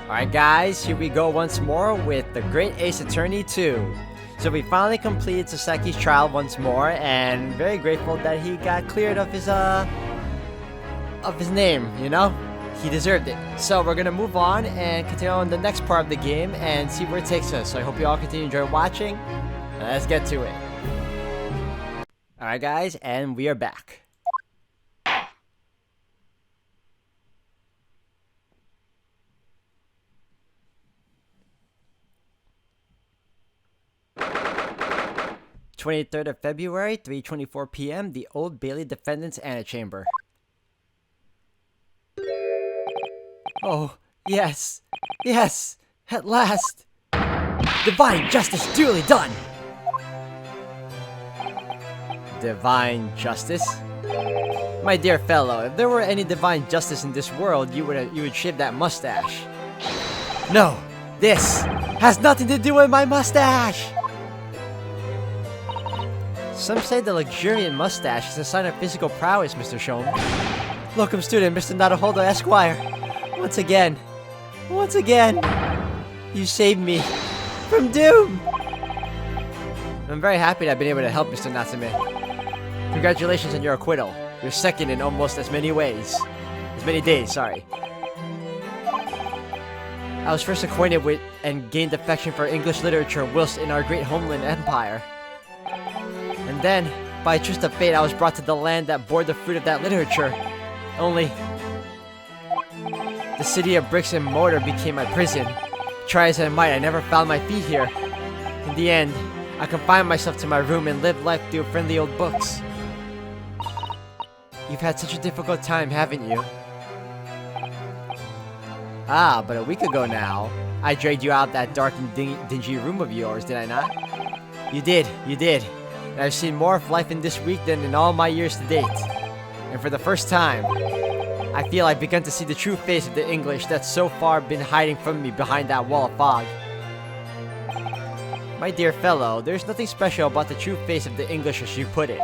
Alright guys, here we go once more with the Great Ace Attorney 2. So we finally completed Sasaki's trial once more, and very grateful that he got cleared of his name, you know? He deserved it. So we're gonna move on and continue on the next part of the game and see where it takes us. So I hope you all continue to enjoy watching. Let's get to it. Alright guys, and we are back. '23rd of February, 3:24 p.m., the Old Bailey Defendant's Antechamber. Oh, yes, yes, at last! Divine justice duly done! Divine justice? My dear fellow, if there were any divine justice in this world, you would shave that mustache. No, this has nothing to do with my mustache! Some say the luxuriant mustache is a sign of physical prowess, Mr. Shome. Locum student, Mr. Naruhodo Esquire. Once again, you saved me from doom. I'm very happy that I've been able to help, Mr. Natsume. Congratulations on your acquittal. You're second in almost as many days, sorry. I was first acquainted with and gained affection for English literature whilst in our great homeland empire. And then, by a twist of fate, I was brought to the land that bore the fruit of that literature. Only, the city of bricks and mortar became my prison. Try as I might, I never found my feet here. In the end, I confined myself to my room and lived life through friendly old books. You've had such a difficult time, haven't you? Ah, but a week ago now, I dragged you out of that dark and dingy room of yours, did I not? You did. And I've seen more of life in this week than in all my years to date. And for the first time, I feel I've begun to see the true face of the English that's so far been hiding from me behind that wall of fog. My dear fellow, there's nothing special about the true face of the English as you put it.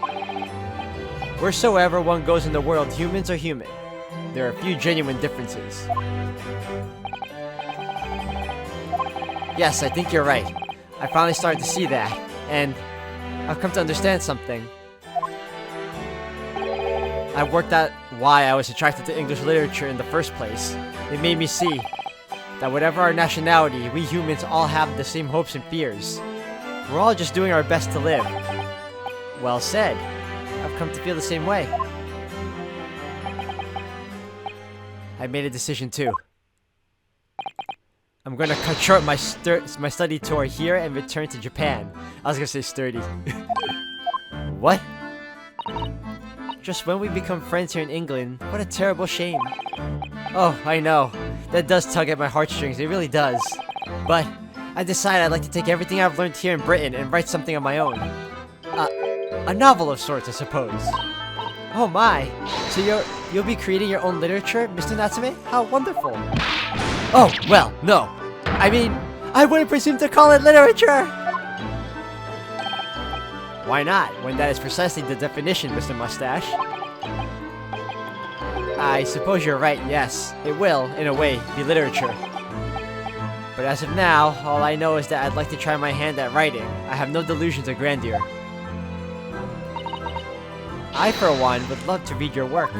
Wheresoever one goes in the world, humans are human. There are a few genuine differences. Yes, I think you're right. I finally started to see that, and I've come to understand something. I've worked out why I was attracted to English literature in the first place. It made me see that whatever our nationality, we humans all have the same hopes and fears. We're all just doing our best to live. Well said. I've come to feel the same way. I made a decision too. I'm gonna cut short my study tour here and return to Japan. I was gonna say sturdy. What? Just when we become friends here in England, what a terrible shame. Oh, I know. That does tug at my heartstrings, it really does. But I decided I'd like to take everything I've learned here in Britain and write something of my own. A novel of sorts, I suppose. Oh my! So you'll be creating your own literature, Mr. Natsume? How wonderful! Oh, well, no. I mean, I wouldn't presume to call it literature! Why not, when that is precisely the definition, Mr. Mustache? I suppose you're right, yes. It will, in a way, be literature. But as of now, all I know is that I'd like to try my hand at writing. I have no delusions of grandeur. I, for one, would love to read your work.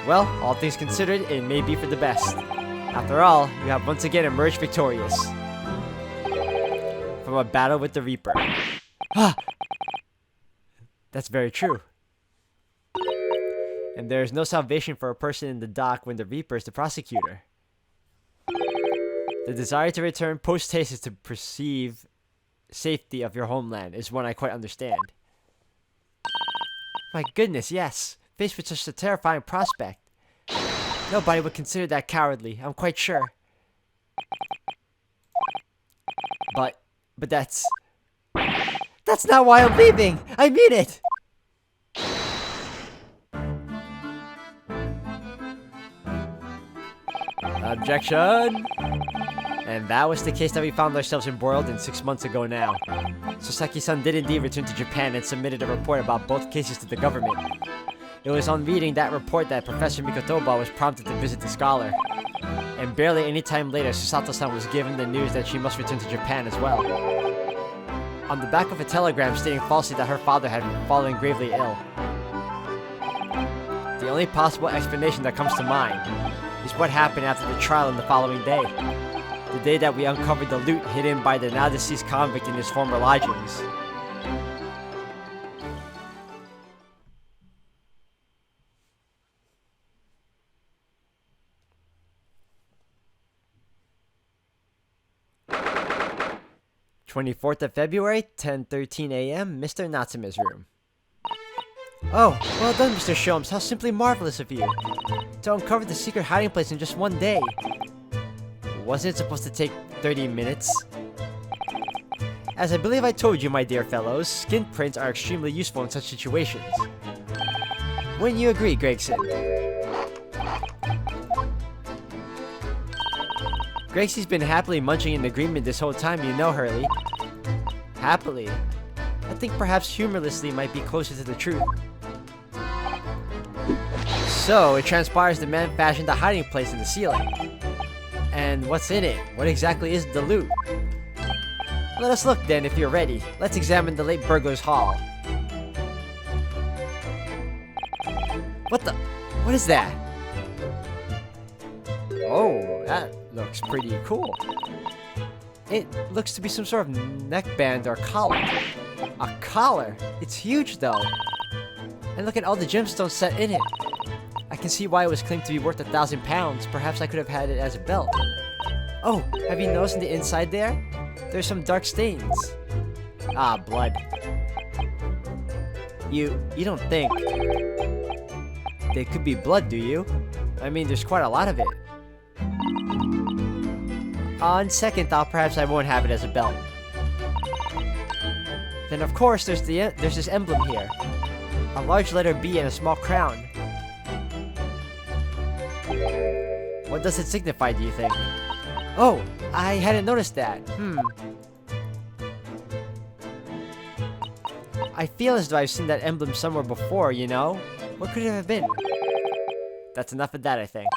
Well, all things considered, it may be for the best. After all, you have once again emerged victorious from a battle with the Reaper. Ah! That's very true. And there is no salvation for a person in the dock when the Reaper is the prosecutor. The desire to return post haste to perceive safety of your homeland is one I quite understand. My goodness, yes. Faced with such a terrifying prospect. Nobody would consider that cowardly, I'm quite sure. But that's not why I'm leaving! I mean it! Objection! And that was the case that we found ourselves embroiled in 6 months ago now. Sasaki-san did indeed return to Japan and submitted a report about both cases to the government. It was on reading that report that Professor Mikotoba was prompted to visit the scholar. And barely any time later, Susato-san was given the news that she must return to Japan as well. On the back of a telegram stating falsely that her father had fallen gravely ill. The only possible explanation that comes to mind is what happened after the trial on the following day. The day that we uncovered the loot hidden by the now deceased convict in his former lodgings. "24th of February, 10:13 a.m., Mr. Natsume's room." Oh, well done, Mr. Sholmes. How simply marvelous of you. To uncover the secret hiding place in just one day. Wasn't it supposed to take 30 minutes? As I believe I told you, my dear fellows, skin prints are extremely useful in such situations. Wouldn't you agree, Gregson? Gregsy's been happily munching in agreement this whole time, you know, Hurley. Happily? I think perhaps humorlessly might be closer to the truth. So, it transpires the man fashioned a hiding place in the ceiling. And what's in it? What exactly is the loot? Let us look then, if you're ready. Let's examine the late burglar's haul. What the? What is that? Oh, that looks pretty cool. It looks to be some sort of neckband or collar. A collar? It's huge though. And look at all the gemstones set in it. I can see why it was claimed to be worth 1,000 pounds. Perhaps I could have had it as a belt. Oh, have you noticed on the inside there? There's some dark stains. Ah, blood. You don't think they could be blood, do you? I mean, there's quite a lot of it. On second thought, perhaps I won't have it as a belt. Then of course, there's this emblem here. A large letter B and a small crown. What does it signify, do you think? Oh, I hadn't noticed that. I feel as though I've seen that emblem somewhere before, you know? What could it have been? That's enough of that, I think.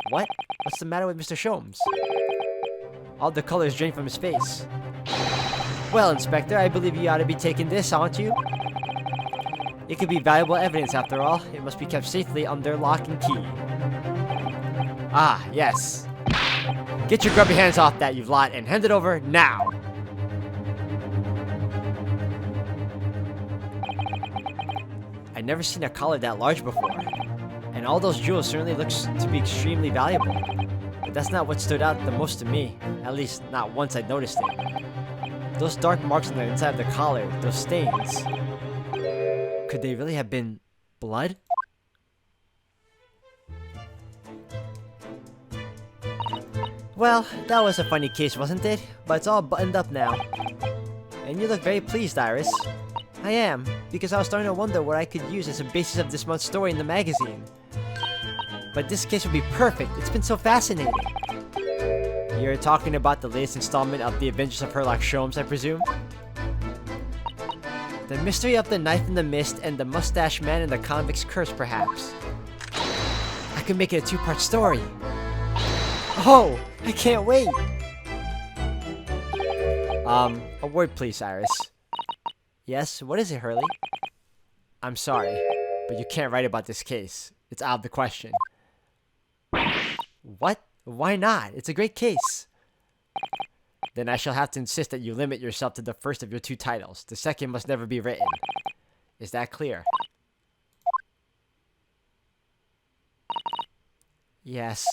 What? What's the matter with Mr. Sholmes? All the colors drained from his face. Well, Inspector, I believe you ought to be taking this, aren't you? It could be valuable evidence after all. It must be kept safely under lock and key. Ah, yes. Get your grubby hands off that, you lot, and hand it over now! I've never seen a collar that large before. And all those jewels certainly looks to be extremely valuable. But that's not what stood out the most to me. At least, not once I noticed it. Those dark marks on the inside of the collar, those stains. Could they really have been blood? Well, that was a funny case, wasn't it? But it's all buttoned up now. And you look very pleased, Iris. I am, because I was starting to wonder what I could use as a basis of this month's story in the magazine. But this case would be perfect. It's been so fascinating. You're talking about the latest installment of The Adventures of Herlock Sholmes, I presume? The mystery of the knife in the mist and the mustache man and the convict's curse, perhaps. I could make it a two-part story. Oh, I can't wait. A word please, Iris. Yes, what is it, Hurley? I'm sorry, but you can't write about this case. It's out of the question. What? Why not? It's a great case. Then I shall have to insist that you limit yourself to the first of your two titles. The second must never be written. Is that clear? Yes.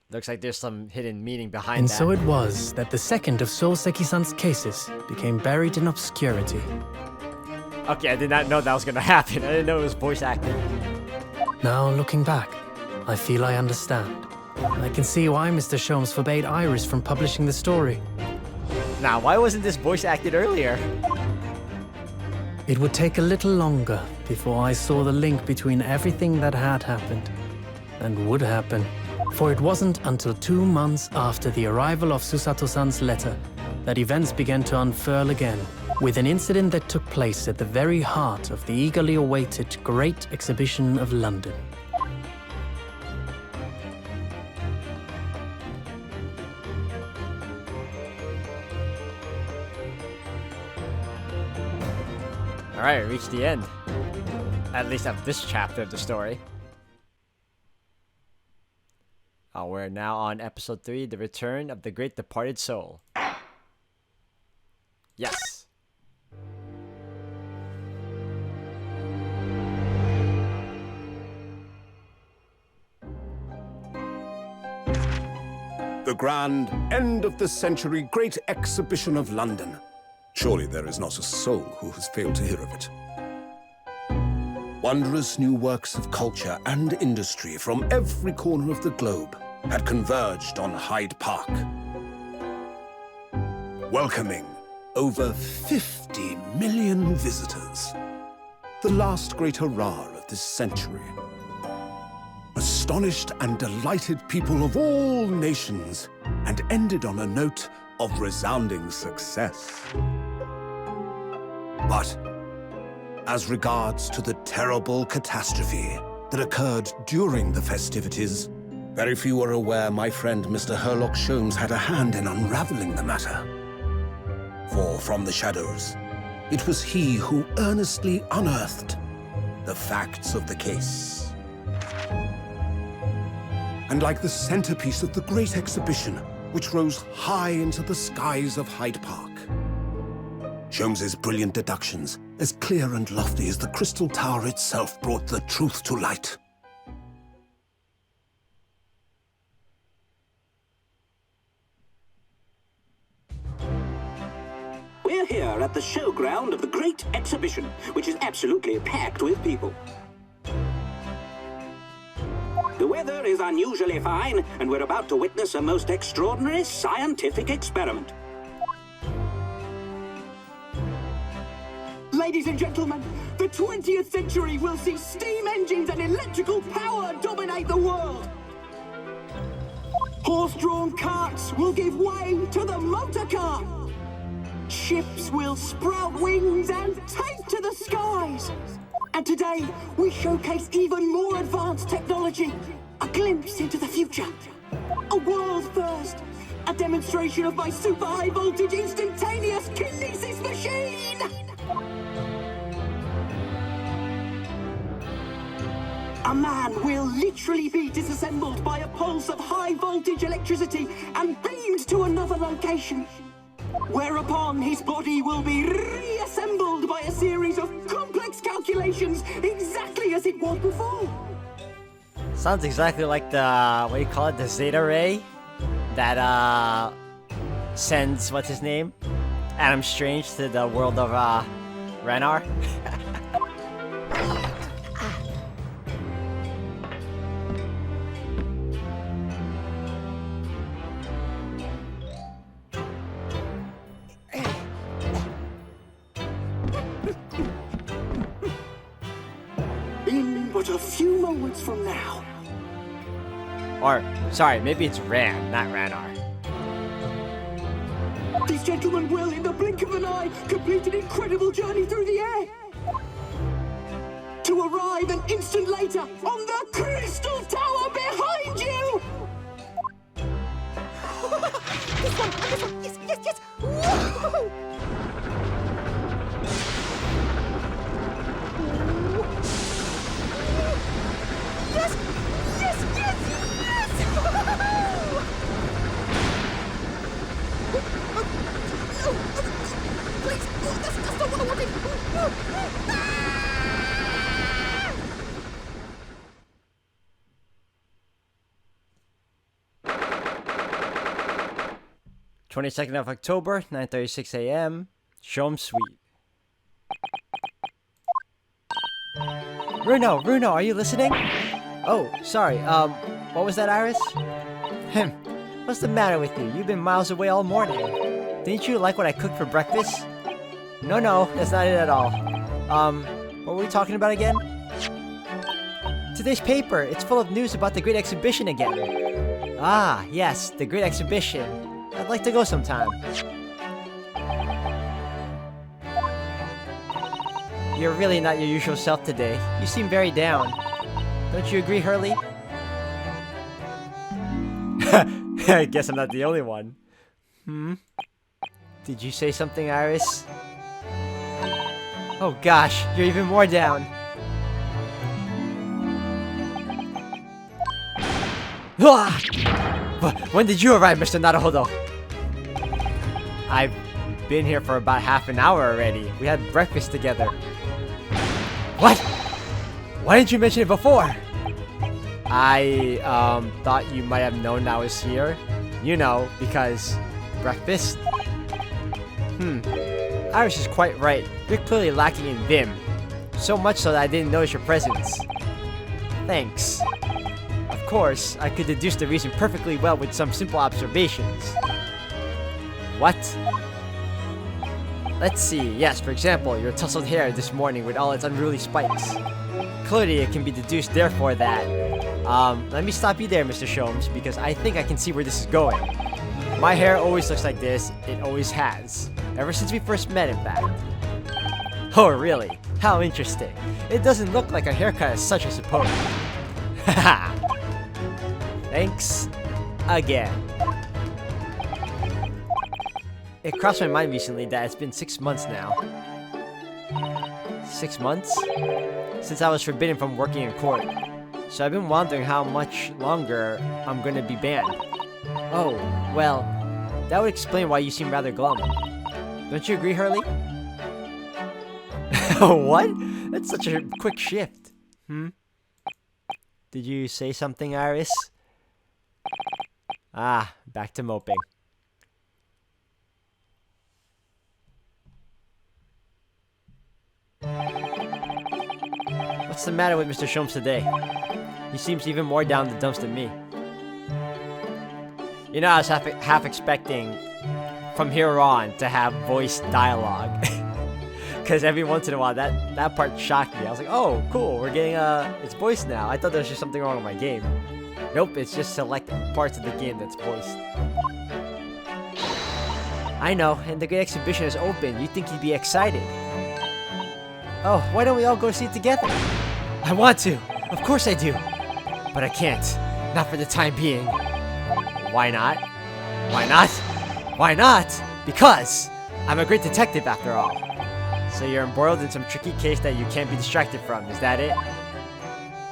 Looks like there's some hidden meaning behind that. And so it was that the second of Souseki-san's cases became buried in obscurity. Okay, I did not know that was gonna happen. I didn't know it was voice acting. Now, looking back, I feel I understand. I can see why Mr. Sholmes forbade Iris from publishing the story. Now, why wasn't this voice acted earlier? It would take a little longer before I saw the link between everything that had happened and would happen. For it wasn't until 2 months after the arrival of Susato-san's letter that events began to unfurl again. with an incident that took place at the very heart of the eagerly awaited Great Exhibition of London. Alright, we reached the end. At least of this chapter of the story. We're now on episode 3, The Return of the Great Departed Soul. Yes! The grand end of the century Great Exhibition of London. Surely there is not a soul who has failed to hear of it. Wondrous new works of culture and industry from every corner of the globe had converged on Hyde Park, welcoming over 50 million visitors. The last great hurrah of this century. Astonished and delighted people of all nations, and ended on a note of resounding success. But as regards to the terrible catastrophe that occurred during the festivities, very few are aware my friend Mr. Herlock Sholmes had a hand in unraveling the matter. For from the shadows, it was he who earnestly unearthed the facts of the case. And like the centerpiece of the Great Exhibition, which rose high into the skies of Hyde Park, Sholmes's brilliant deductions, as clear and lofty as the Crystal Tower itself, brought the truth to light. We're here at the showground of the Great Exhibition, which is absolutely packed with people. The weather is unusually fine, and we're about to witness a most extraordinary scientific experiment. Ladies and gentlemen, the 20th century will see steam engines and electrical power dominate the world. Horse-drawn carts will give way to the motor car. Ships will sprout wings and take to the skies. And today, we showcase even more advanced technology. A glimpse into the future. A world first. A demonstration of my super high voltage instantaneous kinesis machine. A man will literally be disassembled by a pulse of high voltage electricity and beamed to another location. Whereupon his body will be reassembled by a series of complex calculations exactly as it was before. Sounds exactly like the, what do you call it, the Zeta Ray? That, sends, what's his name? Adam Strange to the world of, Renar. In but a few moments from now. Or, sorry, maybe it's Ran, not Ranar. These gentlemen will, in the blink of an eye, complete an incredible journey through the air. To arrive an instant later on the Crystal Tower behind you! This one, yes, yes, yes! Whoa! Yes, yes, yes, yes! No, please, that's not what I wanted! Ah! 22nd of October, 9:36 a.m. Sholmes Suite. Runo, are you listening? Oh, sorry, what was that, Iris? What's the matter with you? You've been miles away all morning. Didn't you like what I cooked for breakfast? No, that's not it at all. What were we talking about again? Today's paper, it's full of news about the Great Exhibition again. Ah, yes, the Great Exhibition. I'd like to go sometime. You're really not your usual self today. You seem very down. Don't you agree, Hurley? I guess I'm not the only one. Did you say something, Iris? Oh gosh, you're even more down. Ah! When did you arrive, Mr. Naruhodo? I've been here for about half an hour already. We had breakfast together. What? Why didn't you mention it before? I thought you might have known I was here. You know, because breakfast? Iris is quite right. You're clearly lacking in vim. So much so that I didn't notice your presence. Thanks. Of course, I could deduce the reason perfectly well with some simple observations. What? Let's see. Yes, for example, your tousled hair this morning with all its unruly spikes. Clearly, it can be deduced, therefore, that... let me stop you there, Mr. Sholmes, because I think I can see where this is going. My hair always looks like this. It always has. Ever since we first met, in fact. Oh, really? How interesting. It doesn't look like a haircut as such, I suppose. Haha. Thanks. Again. It crossed my mind recently that it's been 6 months now. 6 months? Since I was forbidden from working in court. So I've been wondering how much longer I'm gonna be banned. Oh, well, that would explain why you seem rather glum. Don't you agree, Hurley? What? That's such a quick shift. Did you say something, Iris? Ah, back to moping. What's the matter with Mr. Sholmes today? He seems even more down the dumps than me. You know, I was half expecting from here on to have voice dialogue. Because every once in a while, that part shocked me. I was like, oh, cool, we're getting, it's voiced now. I thought there was just something wrong with my game. Nope, it's just select parts of the game that's voiced. I know, and the great exhibition is open. You'd think you'd be excited. Oh, why don't we all go see it together? I want to. Of course I do. But I can't. Not for the time being. Why not? Why not? Why not? Because I'm a great detective after all. So you're embroiled in some tricky case that you can't be distracted from, is that it?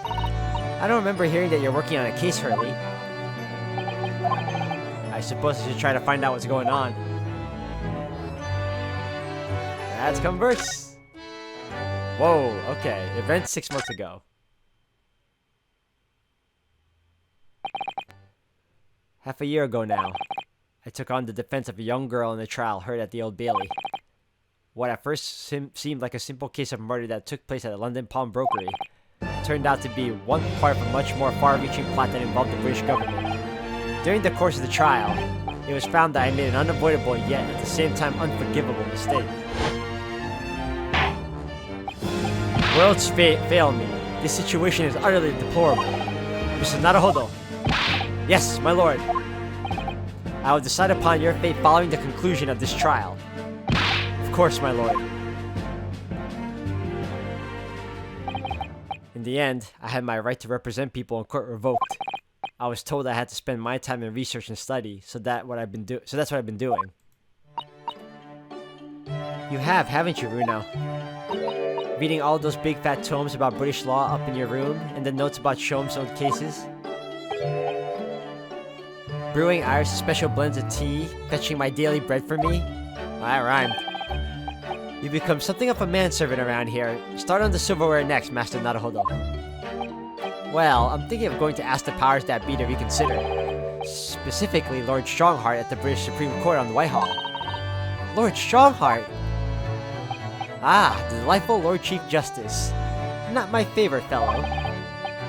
I don't remember hearing that you're working on a case, Hurley. I suppose I should try to find out what's going on. Let's converse. Whoa, okay. Event 6 months ago. Half a year ago now, I took on the defense of a young girl in a trial heard at the Old Bailey. What at first seemed like a simple case of murder that took place at a London pawnbrokery turned out to be one part of a much more far-reaching plot that involved the British government. During the course of the trial, it was found that I made an unavoidable yet at the same time unforgivable mistake. Worlds fail me. This situation is utterly deplorable. Mr. Naruhodo. Yes, my lord. I will decide upon your fate following the conclusion of this trial. Of course, my lord. In the end, I had my right to represent people in court revoked. I was told I had to spend my time in research and study, so that's what I've been doing. You have, haven't you, Runo? Reading all those big fat tomes about British law up in your room, and the notes about Sholmes' old cases? Brewing Irish special blends of tea, fetching my daily bread for me? That rhymed. You become something of a manservant around here. Start on the silverware next, Master Naruhodo. Well, I'm thinking of going to ask the powers that be to reconsider. Specifically, Lord Strongheart at the British Supreme Court on Whitehall. Lord Strongheart? Ah, the delightful Lord Chief Justice. Not my favorite fellow.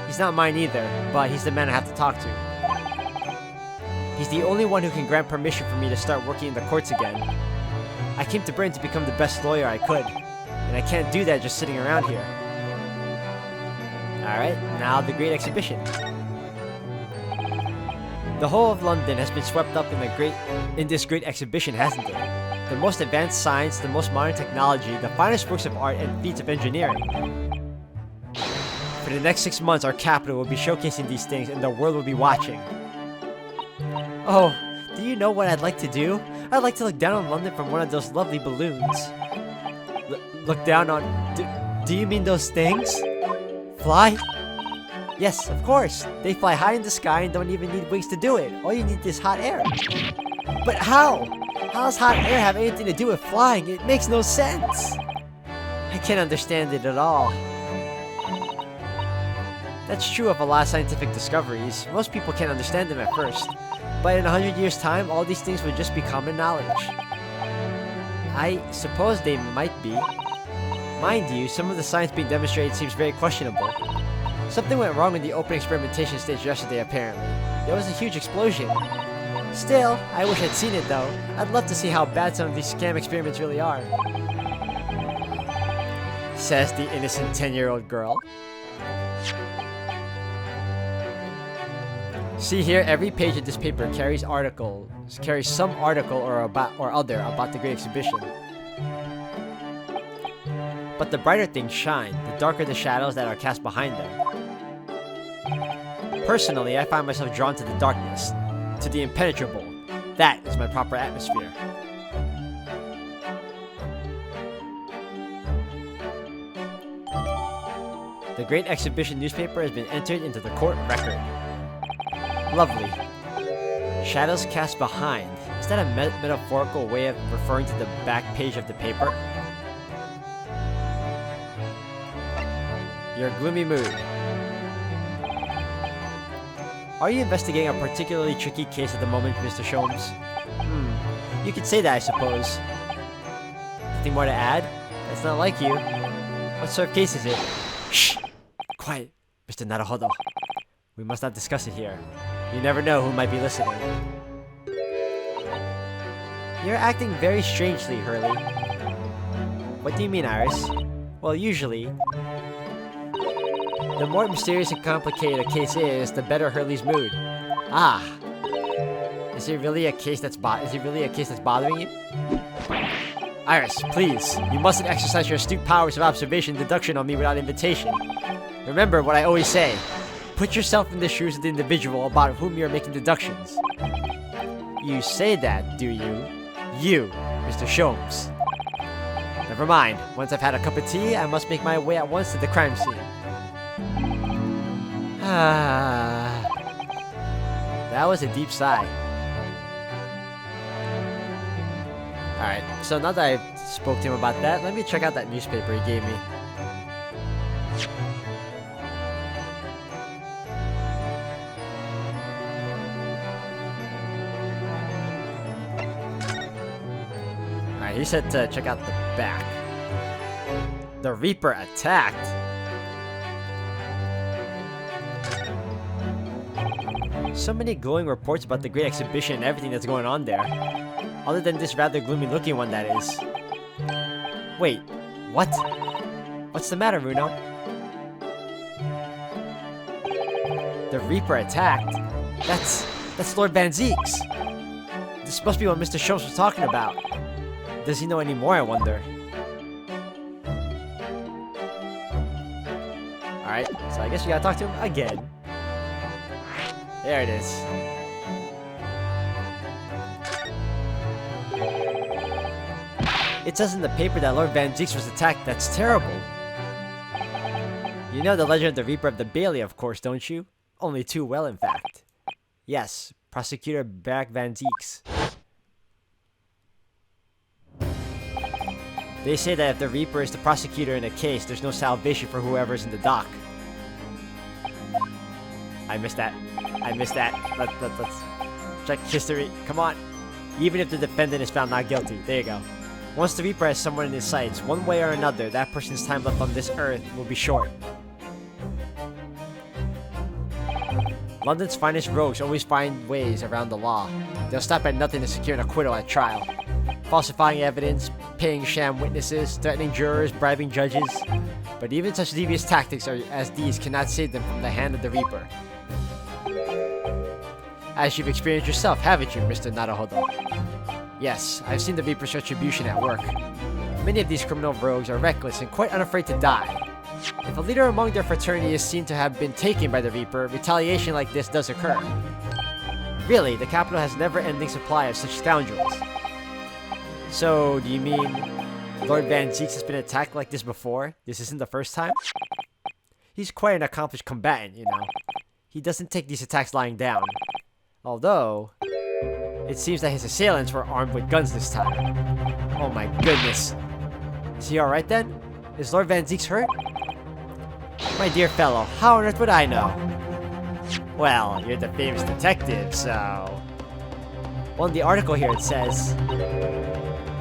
He's not mine either, but he's the man I have to talk to. He's the only one who can grant permission for me to start working in the courts again. I came to Britain to become the best lawyer I could, and I can't do that just sitting around here. Alright, now the Great Exhibition. The whole of London has been swept up in this great exhibition, hasn't it? The most advanced science, the most modern technology, the finest works of art, and feats of engineering. For the next 6 months, our capital will be showcasing these things and the world will be watching. Oh, do you know what I'd like to do? I'd like to look down on London from one of those lovely balloons. Look down on... Do you mean those things? Fly? Yes, of course. They fly high in the sky and don't even need wings to do it. All you need is hot air. But how? How does hot air have anything to do with flying? It makes no sense. I can't understand it at all. That's true of a lot of scientific discoveries. Most people can't understand them at first. But in 100 years' time, all these things would just be common knowledge. I suppose they might be. Mind you, some of the science being demonstrated seems very questionable. Something went wrong in the open experimentation stage yesterday, apparently. There was a huge explosion. Still, I wish I'd seen it though. I'd love to see how bad some of these scam experiments really are. Says the innocent 10-year-old girl. See here, every page of this paper carries some article or other about the Great Exhibition. But the brighter things shine, the darker the shadows that are cast behind them. Personally, I find myself drawn to the darkness, to the impenetrable. That is my proper atmosphere. The Great Exhibition newspaper has been entered into the court record. Lovely. Shadows cast behind. Is that a metaphorical way of referring to the back page of the paper? Your gloomy mood. Are you investigating a particularly tricky case at the moment, Mr. Sholmes? You could say that, I suppose. Anything more to add? That's not like you. What sort of case is it? Shh! Quiet, Mr. Naruhodo. We must not discuss it here. You never know who might be listening. You're acting very strangely, Hurley. What do you mean, Iris? Well, usually... the more mysterious and complicated a case is, the better Hurley's mood. Ah. Is it really a case that's bothering you? Iris, please. You mustn't exercise your astute powers of observation and deduction on me without invitation. Remember what I always say. Put yourself in the shoes of the individual about whom you're making deductions. You say that, do you? You, Mr. Sholmes. Never mind. Once I've had a cup of tea, I must make my way at once to the crime scene. That was a deep sigh. Alright, so now that I spoke to him about that, let me check out that newspaper he gave me. Alright, he said to check out the back. The Reaper attacked? So many glowing reports about the Great Exhibition and everything that's going on there. Other than this rather gloomy looking one, that is. Wait, what? What's the matter, Runo? The Reaper attacked? That's Lord Van Zieks. This must be what Mr. Sholmes was talking about. Does he know any more, I wonder? Alright, so I guess we gotta talk to him again. There it is. It says in the paper that Lord Van Zieks was attacked. That's terrible. You know the legend of the Reaper of the Bailey, of course, don't you? Only too well, in fact. Yes, Prosecutor Barack Van Zieks. They say that if the Reaper is the prosecutor in a case, there's no salvation for whoever's in the dock. I missed that. Let's check history. Come on. Even if the defendant is found not guilty. There you go. Once the Reaper has someone in his sights, one way or another, that person's time left on this earth will be short. London's finest rogues always find ways around the law. They'll stop at nothing to secure an acquittal at trial. Falsifying evidence, paying sham witnesses, threatening jurors, bribing judges. But even such devious tactics as these cannot save them from the hand of the Reaper. As you've experienced yourself, haven't you, Mr. Naruhodo? Yes, I've seen the Reaper's retribution at work. Many of these criminal rogues are reckless and quite unafraid to die. If a leader among their fraternity is seen to have been taken by the Reaper, retaliation like this does occur. Really, the capital has never-ending supply of such scoundrels. So, do you mean Lord Van Zieks has been attacked like this before? This isn't the first time? He's quite an accomplished combatant, you know. He doesn't take these attacks lying down. Although, it seems that his assailants were armed with guns this time. Oh my goodness. Is he alright then? Is Lord Van Zieks hurt? My dear fellow, how on earth would I know? Well, you're the famous detective, so... Well, in the article here it says...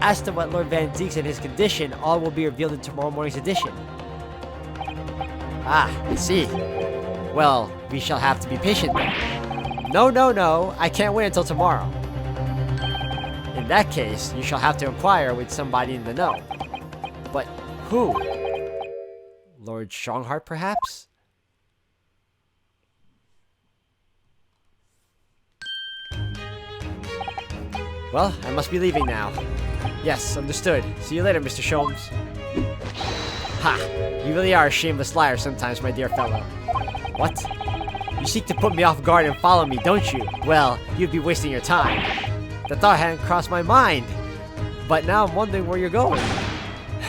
As to what Lord Van Zieks and his condition, all will be revealed in tomorrow morning's edition. Ah, I see. Well, we shall have to be patient then. No, I can't wait until tomorrow. In that case, you shall have to inquire with somebody in the know. But who? Lord Strongheart, perhaps? Well, I must be leaving now. Yes, understood. See you later, Mr. Sholmes. Ha! You really are a shameless liar sometimes, my dear fellow. What? You seek to put me off guard and follow me, don't you? Well, you'd be wasting your time. The thought hadn't crossed my mind. But now I'm wondering where you're going.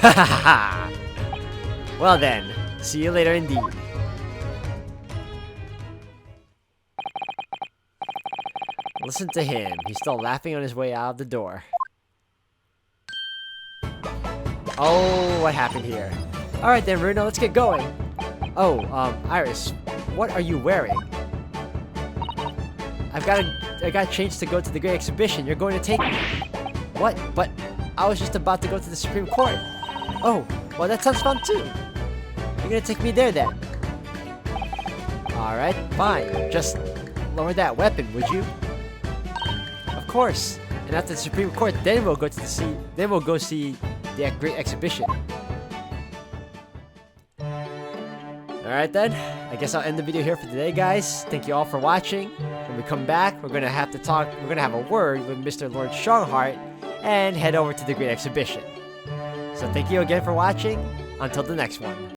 Ha ha ha! Well then, see you later indeed. Listen to him. He's still laughing on his way out of the door. Oh, what happened here? Alright then, Bruno, let's get going. Oh, Iris, what are you wearing? I got changed to go to the Great Exhibition. You're going to take me. What? But I was just about to go to the Supreme Court. Oh, well that sounds fun too. You're gonna take me there then. Alright, fine. Just lower that weapon, would you? Of course. And after the Supreme Court, then we'll go see the Great Exhibition. Alright then, I guess I'll end the video here for today, guys. Thank you all for watching. When we come back, we're gonna have a word with Mr. Lord Strongheart and head over to the Great Exhibition. So thank you again for watching. Until the next one.